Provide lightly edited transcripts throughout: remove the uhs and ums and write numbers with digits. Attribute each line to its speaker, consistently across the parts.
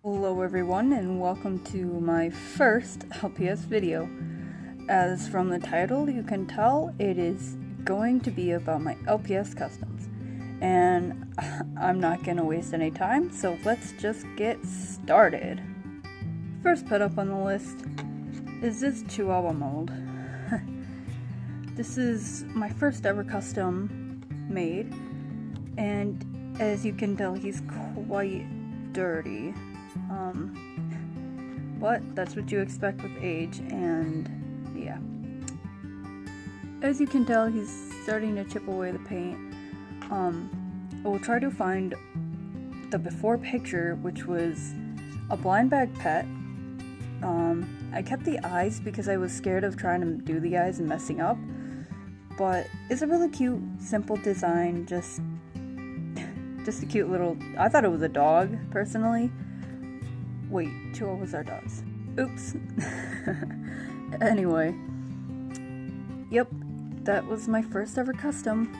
Speaker 1: Hello everyone and welcome to my first LPS video. As from the title you can tell, it is going to be about my LPS Customs. And I'm not gonna waste any time, so let's just get started. First pet up on the list is this Chihuahua mold. This is my first ever custom made, and as you can tell he's quite dirty. But that's what you expect with age, and yeah. As you can tell, he's starting to chip away the paint. I will try to find the before picture, which was a blind bag pet. I kept the eyes because I was scared of trying to do the eyes and messing up, but it's a really cute, simple design, just a cute little, I thought it was a dog, personally. Wait, Chihuahuas are dogs. Oops. Anyway. Yep, that was my first ever custom.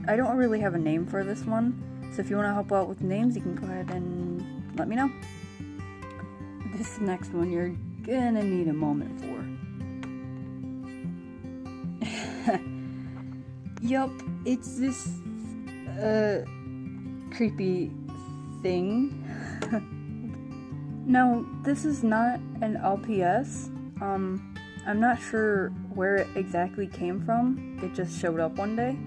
Speaker 1: I don't really have a name for this one, so if you want to help out with names, you can go ahead and let me know. This next one you're gonna need a moment for. Yup, it's this, creepy thing. Now, this is not an LPS. I'm not sure where it exactly came from. It just showed up one day.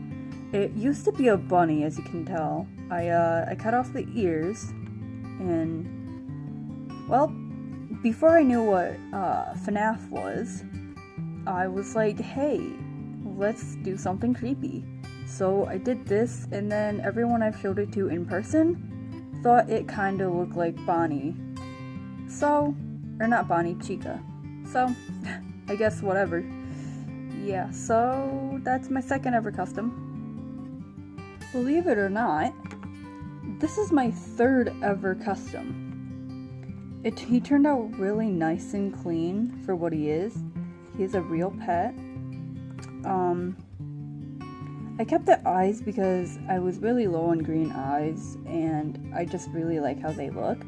Speaker 1: It used to be a bunny, as you can tell. I cut off the ears, and, well, before I knew what FNAF was, I was like, hey, let's do something creepy. So I did this, and then everyone I've showed it to in person thought it kind of looked like Bonnie. So, or not Bonnie, Chica. So, I guess whatever. Yeah, so that's my second ever custom. Believe it or not, this is my third ever custom. He turned out really nice and clean for what he is. He's a real pet. I kept the eyes because I was really low on green eyes, and I just really like how they look.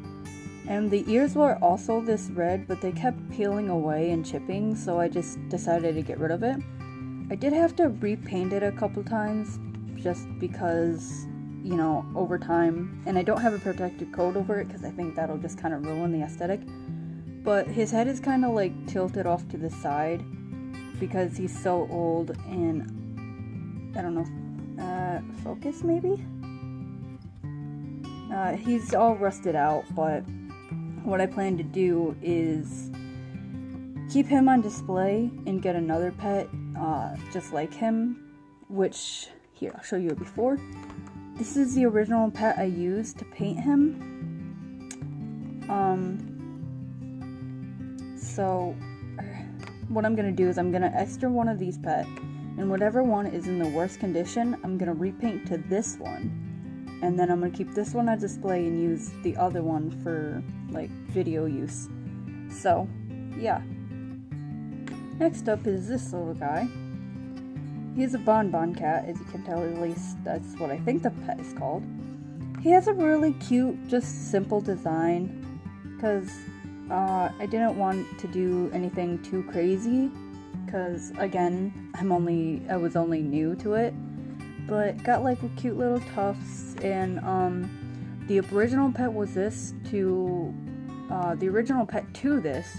Speaker 1: And the ears were also this red, but they kept peeling away and chipping, so I just decided to get rid of it. I did have to repaint it a couple times, just because, you know, over time, and I don't have a protective coat over it because I think that'll just kind of ruin the aesthetic. But his head is kind of like tilted off to the side because he's so old, and I don't know, focus maybe? He's all rusted out, but what I plan to do is keep him on display and get another pet just like him, which, here, I'll show you a before. This is the original pet I used to paint him. So what I'm gonna do is I'm gonna extra one of these pets, and whatever one is in the worst condition, I'm gonna repaint to this one. And then I'm going to keep this one on display and use the other one for, like, video use. So, yeah. Next up is this little guy. He's a bonbon cat, as you can tell, at least that's what I think the pet is called. He has a really cute, just simple design, because I didn't want to do anything too crazy, because, again, I was only new to it. But got like cute little tufts, and the original pet was this to the original pet to this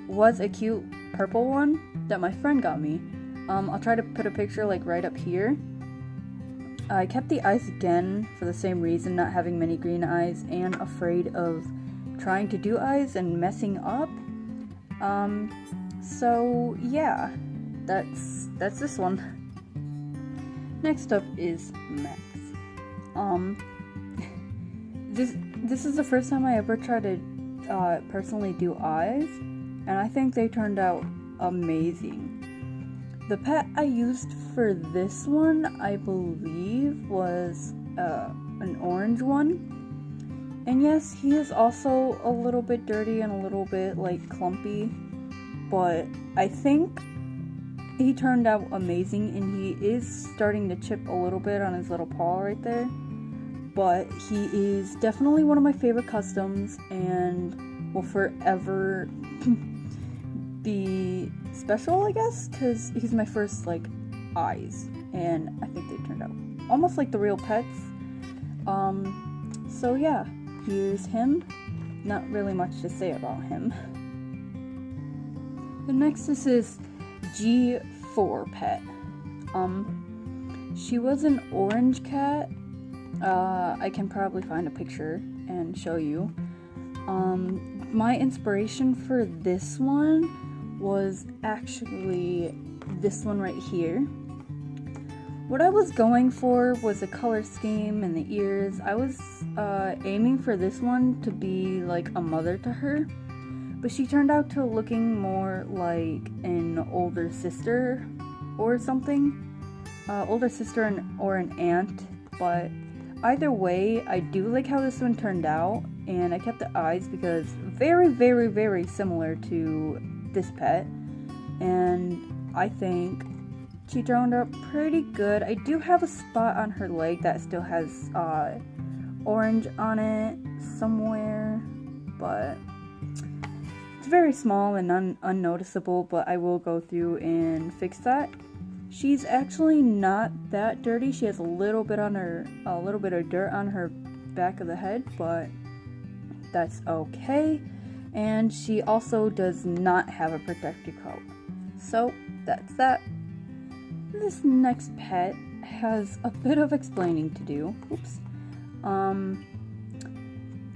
Speaker 1: was a cute purple one that my friend got me. I'll try to put a picture like right up here. I kept the eyes again for the same reason, not having many green eyes and afraid of trying to do eyes and messing up. So yeah, that's this one. Next up is Max. This is the first time I ever tried to personally do eyes, and I think they turned out amazing. The pet I used for this one, I believe, was an orange one. And yes, he is also a little bit dirty and a little bit like clumpy, but I think he turned out amazing, and he is starting to chip a little bit on his little paw right there. but he is definitely one of my favorite customs and will forever be special, I guess, because he's my first, like, eyes, and I think they turned out almost like the real pets. So yeah, here's him. Not really much to say about him. The next is this G4 pet. She was an orange cat. I can probably find a picture and show you. My inspiration for this one was actually this one right here. What I was going for was a color scheme and the ears. I was aiming for this one to be like a mother to her, but she turned out to looking more like an older sister or something. Older sister or an aunt, but either way, I do like how this one turned out, and I kept the eyes because very, very, very similar to this pet, and I think she turned out pretty good. I do have a spot on her leg that still has orange on it somewhere, but it's very small and unnoticeable, but I will go through and fix that. She's actually not that dirty. She has a little bit of dirt on her back of the head, but that's okay. And she also does not have a protective coat. So that's that. This next pet has a bit of explaining to do. Oops.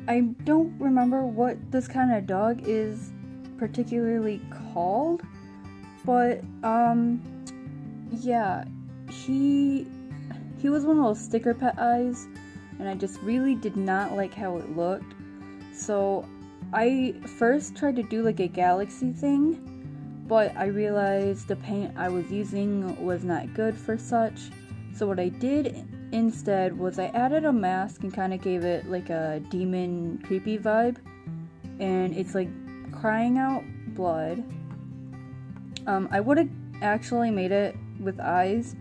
Speaker 1: I don't remember what this kind of dog is particularly called, but yeah, he was one of those sticker pet eyes, and I just really did not like how it looked. So I first tried to do like a galaxy thing, but I realized the paint I was using was not good for such. So what I did instead was I added a mask and kind of gave it like a demon creepy vibe, and it's like crying out blood. I would have actually made it with eyes,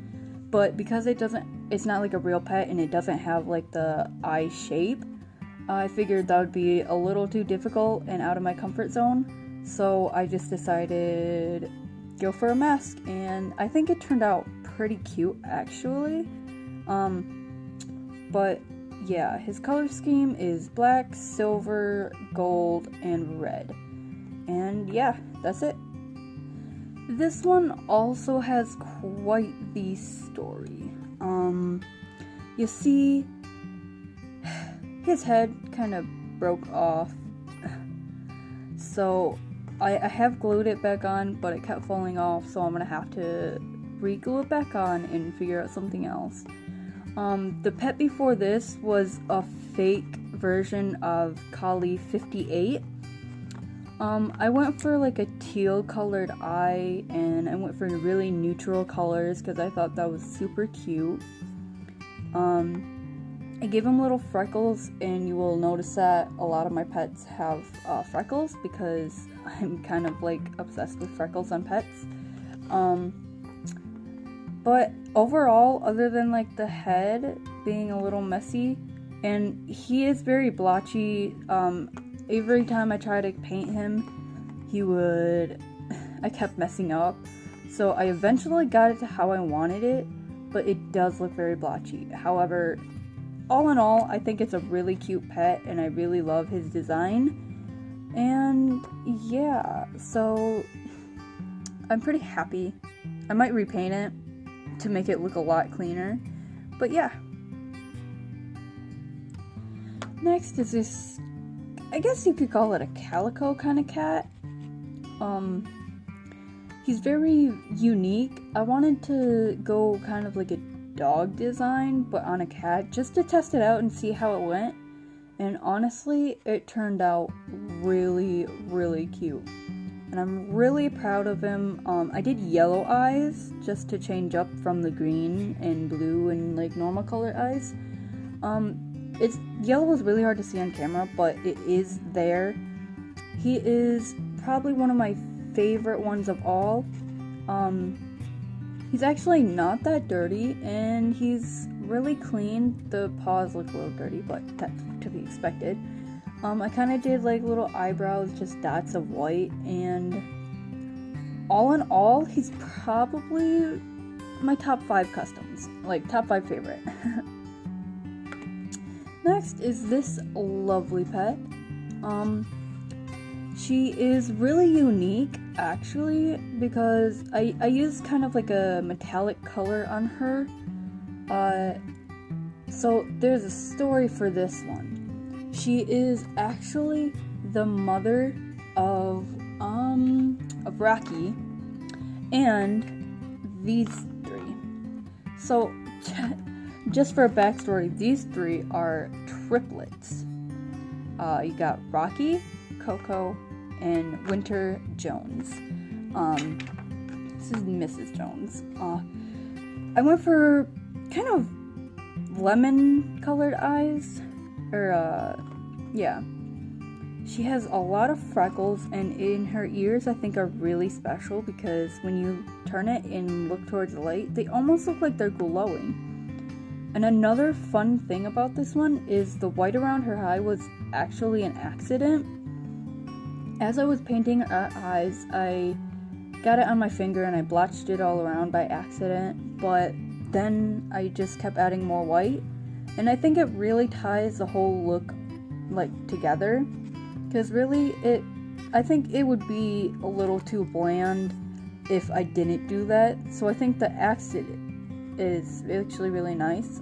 Speaker 1: but because it's not like a real pet and it doesn't have like the eye shape, I figured that would be a little too difficult and out of my comfort zone, so I just decided go for a mask, and I think it turned out pretty cute actually. But yeah, his color scheme is black, silver, gold, and red, and yeah, that's it. This one also has quite the story. You see, his head kind of broke off, so I have glued it back on, but it kept falling off, so I'm gonna have to re-glue it back on and figure out something else. The pet before this was a fake version of Kali 58. I went for like a teal colored eye, and I went for really neutral colors because I thought that was super cute. I gave him little freckles, and you will notice that a lot of my pets have freckles because I'm kind of like obsessed with freckles on pets. But overall, other than like the head being a little messy, and he is very blotchy, every time I try to paint him, I kept messing up. So I eventually got it to how I wanted it, but it does look very blotchy. However, all in all, I think it's a really cute pet, and I really love his design. And yeah, so I'm pretty happy. I might repaint it to make it look a lot cleaner, but yeah. Next is this, I guess you could call it a calico kind of cat. He's very unique. I wanted to go kind of like a dog design, but on a cat, just to test it out and see how it went. And honestly, it turned out really, really cute. And I'm really proud of him. I did yellow eyes just to change up from the green and blue and like normal color eyes. Yellow was really hard to see on camera, but it is there. He is probably one of my favorite ones of all. He's actually not that dirty, and he's really clean. The paws look a little dirty, but that's to be expected. I kind of did like little eyebrows, just dots of white, and all in all, he's probably my top 5 customs, like top 5 favorite. Next is this lovely pet. She is really unique actually because I used kind of like a metallic color on her. So there's a story for this one. She is actually the mother of Rocky and these 3. So just for a backstory, these 3 are triplets. You got Rocky, Coco, and Winter Jones. This is Mrs. Jones. I went for kind of lemon colored eyes, or yeah. She has a lot of freckles, and in her ears I think are really special because when you turn it and look towards the light, they almost look like they're glowing. And another fun thing about this one is the white around her eye was actually an accident. As I was painting her eyes, I got it on my finger and I blotched it all around by accident, but then I just kept adding more white, and I think it really ties the whole look like together, because really I think it would be a little too bland if I didn't do that. So I think the accident is actually really nice.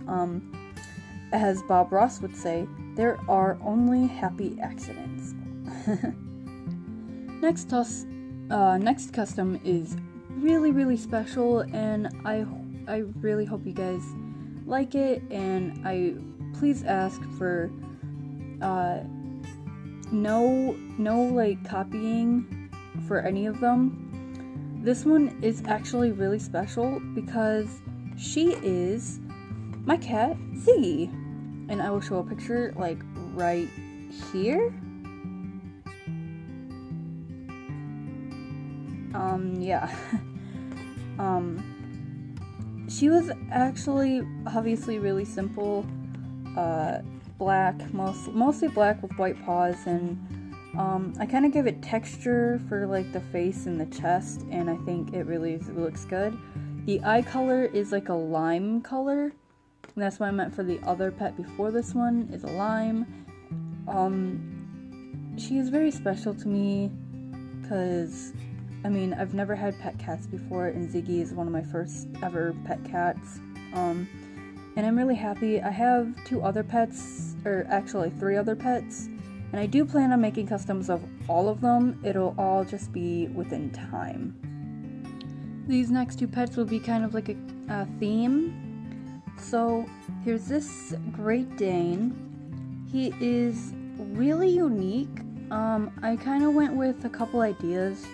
Speaker 1: As Bob Ross would say, there are only happy accidents. Next custom is really special, and I really hope you guys like it, and I please ask for no like copying for any of them. This one is actually really special because she is my cat Ziggy, and I will show a picture like right here. Yeah. She was actually obviously really simple, black, mostly black with white paws, and I kind of give it texture for like the face and the chest, and I think it really looks good. The eye color is like a lime color, and that's what I meant for the other pet before this one, is a lime. She is very special to me because I mean, I've never had pet cats before, and Ziggy is one of my first ever pet cats. And I'm really happy. I have 2 other pets, or actually 3 other pets, and I do plan on making customs of all of them. It'll all just be within time. These next 2 pets will be kind of like a theme. So here's this Great Dane. He is really unique. I kind of went with a couple ideas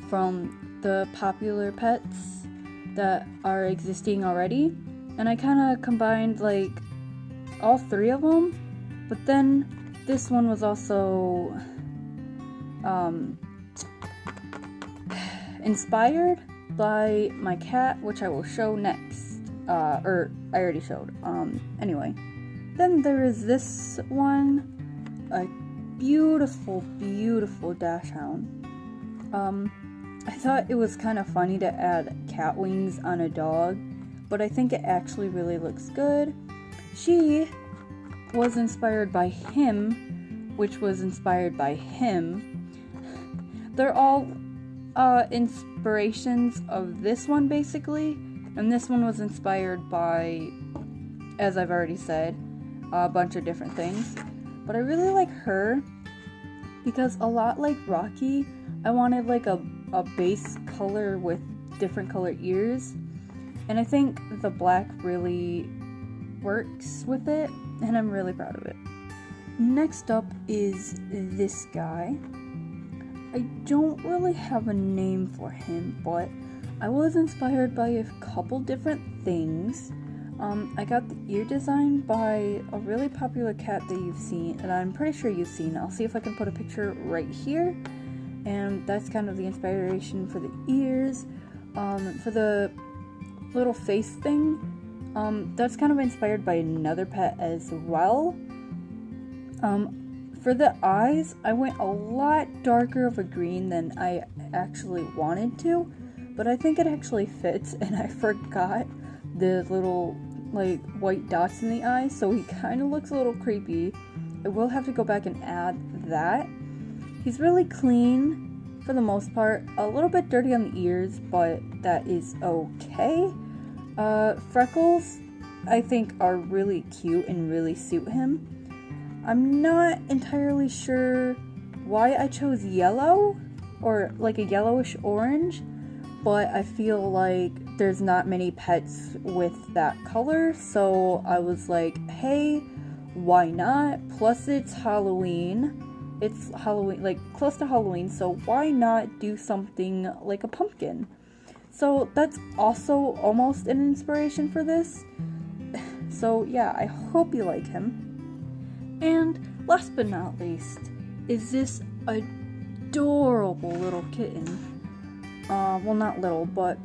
Speaker 1: from the popular pets that are existing already, and I kind of combined like all 3 of them, but then this one was also inspired by my cat, which I will show next, or I already showed. Anyway, then there is this one, a beautiful dachshund. I thought it was kind of funny to add cat wings on a dog, but I think it actually really looks good. She was inspired by him, which was inspired by him. They're all inspirations of this one basically, and this one was inspired by, as I've already said, a bunch of different things. But I really like her because a lot like Rocky, I wanted like a base color with different color ears, and I think the black really works with it, and I'm really proud of it. Next up is this guy. I don't really have a name for him, but I was inspired by a couple different things. I got the ear design by a really popular cat that you've seen, and I'm pretty sure you've seen. I'll see if I can put a picture right here. And that's kind of the inspiration for the ears. For the little face thing, That's kind of inspired by another pet as well. For the eyes, I went a lot darker of a green than I actually wanted to, but I think it actually fits, and I forgot the little like white dots in the eyes, so he kind of looks a little creepy. I will have to go back and add that. He's really clean for the most part, a little bit dirty on the ears, but that is okay. Freckles, I think, are really cute and really suit him. I'm not entirely sure why I chose yellow, or like a yellowish orange, but I feel like there's not many pets with that color, so I was like, hey, why not? Plus it's Halloween. It's Halloween, like close to Halloween, so why not do something like a pumpkin? So that's also almost an inspiration for this. So yeah, I hope you like him. And last but not least is this adorable little kitten. Well, not little, but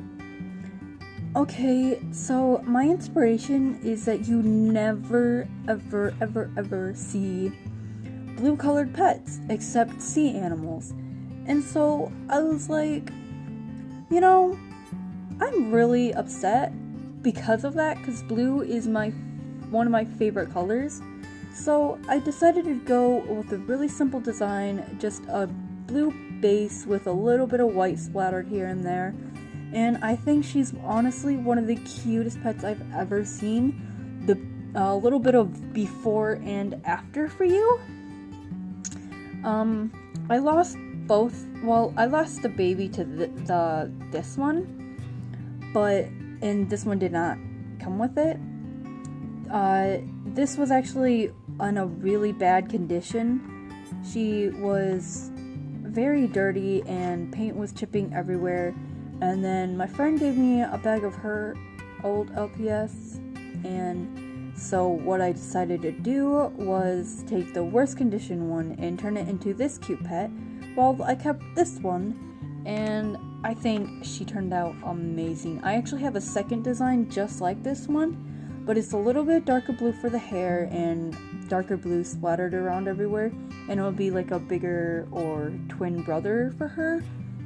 Speaker 1: okay, so my inspiration is that you never ever see blue colored pets except sea animals. And so I was like, you know, I'm really upset because of that, because blue is one of my favorite colors. So I decided to go with a really simple design, just a blue base with a little bit of white splattered here and there. And I think she's honestly one of the cutest pets I've ever seen. A little bit of before and after for you. I lost both. Well, I lost the baby to this one, and this one did not come with it. This was actually in a really bad condition. She was very dirty and paint was chipping everywhere. And then my friend gave me a bag of her old LPS, and so what I decided to do was take the worst condition one and turn it into this cute pet, while I kept this one, and I think she turned out amazing. I actually have a second design just like this one, but it's a little bit darker blue for the hair and darker blue splattered around everywhere, and it'll be like a bigger or twin brother for her.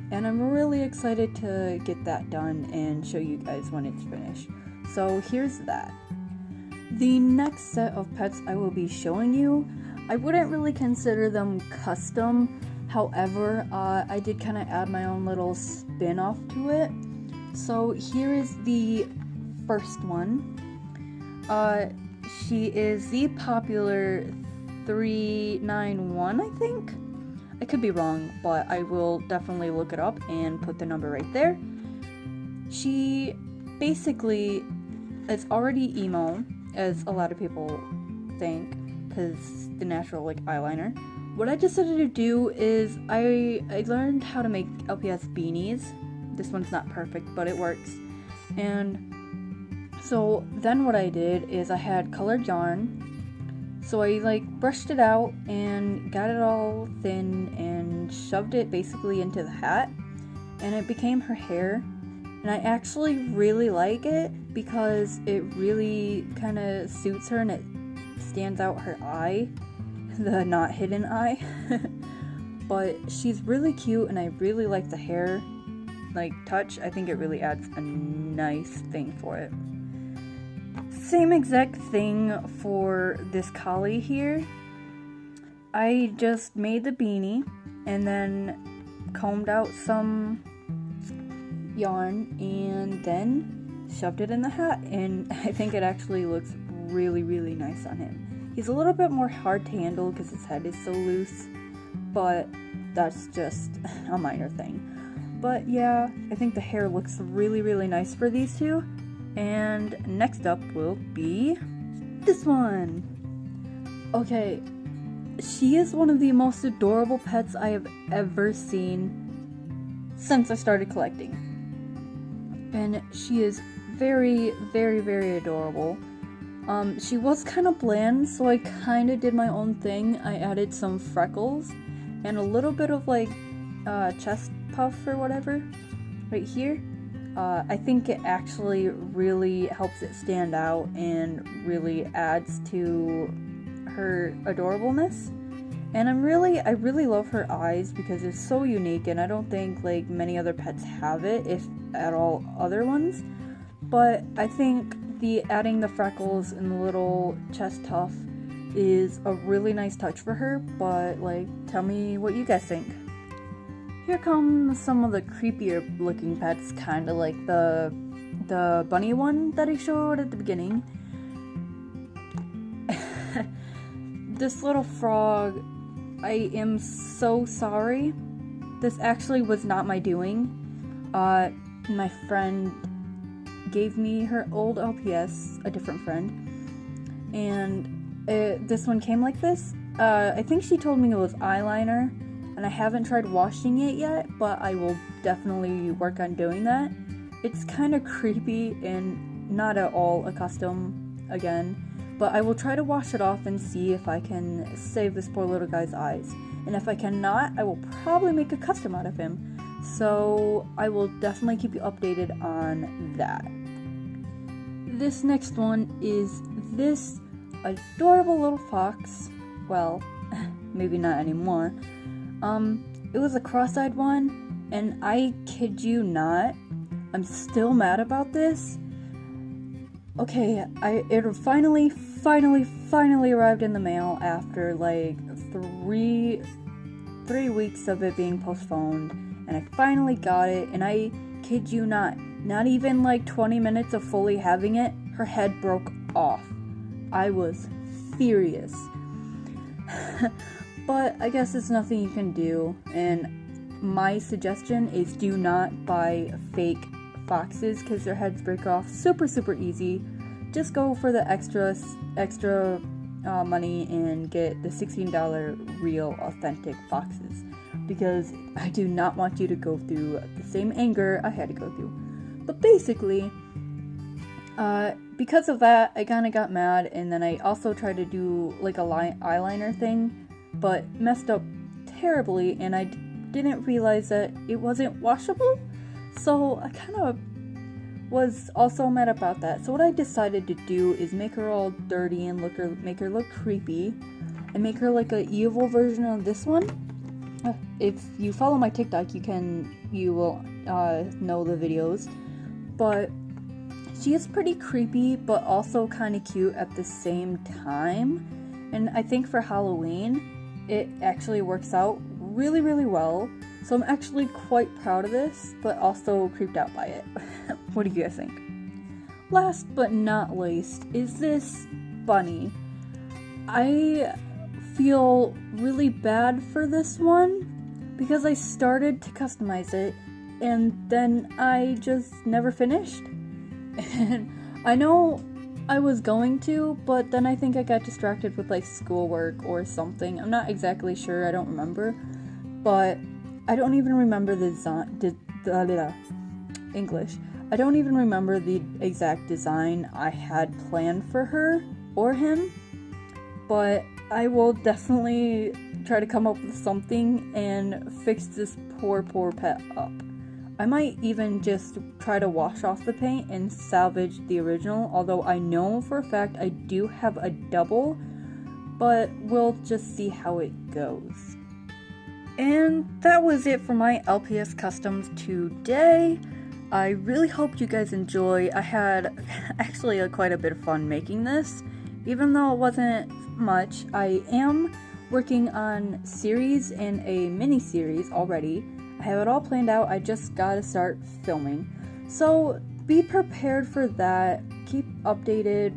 Speaker 1: And I'm really excited to get that done and show you guys when it's finished. So here's that. The next set of pets I will be showing you, I wouldn't really consider them custom. However, I did kind of add my own little spin off to it. So here is the first one. She is the popular 391, I think. I could be wrong, but I will definitely look it up and put the number right there. She basically is already emo, as a lot of people think, because the natural like eyeliner. What I decided to do is I learned how to make LPS beanies. This one's not perfect, but it works. And so then what I did is I had colored yarn. So I like brushed it out and got it all thin and shoved it basically into the hat, and it became her hair. And I actually really like it because it really kind of suits her and it stands out her eye, the not hidden eye. But she's really cute and I really like the hair like touch. I think it really adds a nice thing for it. Same exact thing for this collie here. I just made the beanie and then combed out some yarn and then shoved it in the hat, and I think it actually looks really nice on him. He's a little bit more hard to handle because his head is so loose, but that's just a minor thing. But yeah, I think the hair looks really nice for these two. And next up will be this one. Okay, she is one of the most adorable pets I have ever seen since I started collecting. And she is very adorable. She was kind of bland, so I kind of did my own thing. I added some freckles and a little bit of like chest puff or whatever right here. I think it actually really helps it stand out and really adds to her adorableness. And I really love her eyes because they're so unique, and I don't think like many other pets have it, if at all other ones. But I think adding the freckles and the little chest tuft is a really nice touch for her. But like, tell me what you guys think. Here come some of the creepier looking pets, kind of like the bunny one that I showed at the beginning. This little frog, I am so sorry. This actually was not my doing. My friend gave me her old LPS, a different friend, and this one came like this. I think she told me it was eyeliner, and I haven't tried washing it yet, but I will definitely work on doing that. It's kind of creepy and not at all a custom again, but I will try to wash it off and see if I can save this poor little guy's eyes. And if I cannot, I will probably make a custom out of him. So I will definitely keep you updated on that. This next one is this adorable little fox. Well, maybe not anymore. It was a cross-eyed one, and I kid you not, I'm still mad about this. Okay, it finally arrived in the mail after like 3 weeks of it being postponed, and I finally got it, and I kid you not even like 20 minutes of fully having it, her head broke off. I was furious. But I guess it's nothing you can do, and my suggestion is do not buy fake foxes because their heads break off super easy. Just go for the extra money and get the $16 real authentic foxes, because I do not want you to go through the same anger I had to go through. But basically, because of that, I kind of got mad, and then I also tried to do like a eyeliner thing, but messed up terribly, and I didn't realize that it wasn't washable, so I kind of was also mad about that. So what I decided to do is make her all dirty and make her look creepy, and make her like an evil version of this one. If you follow my TikTok, you will know the videos, but she is pretty creepy, but also kind of cute at the same time. And I think for Halloween, it actually works out really well. So I'm actually quite proud of this, but also creeped out by it. What do you guys think? Last but not least is this bunny. I feel really bad for this one because I started to customize it and then I just never finished. And I know I was going to, but then I think I got distracted with like schoolwork or something. I'm not exactly sure, I don't remember. But I don't even remember English. I don't even remember the exact design I had planned for her or him. But I will definitely try to come up with something and fix this poor pet up. I might even just try to wash off the paint and salvage the original, although I know for a fact I do have a double, but we'll just see how it goes. And that was it for my LPS Customs today. I really hope you guys enjoy. I had actually quite a bit of fun making this, even though it wasn't much. I am working on series and a mini-series already. I have it all planned out, I just gotta start filming. So be prepared for that, keep updated,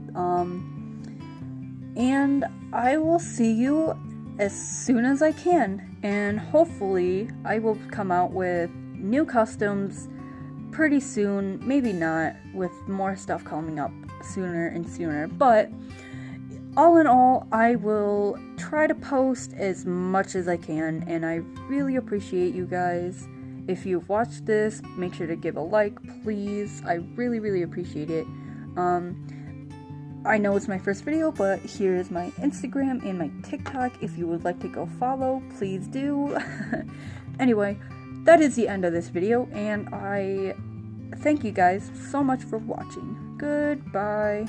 Speaker 1: and I will see you as soon as I can. And hopefully I will come out with new customs pretty soon, maybe not, with more stuff coming up sooner and sooner, but all in all, I will try to post as much as I can, and I really appreciate you guys. If you've watched this, make sure to give a like, please. I really appreciate it. I know it's my first video, but here is my Instagram and my TikTok. If you would like to go follow, please do. Anyway, that is the end of this video, and I thank you guys so much for watching. Goodbye.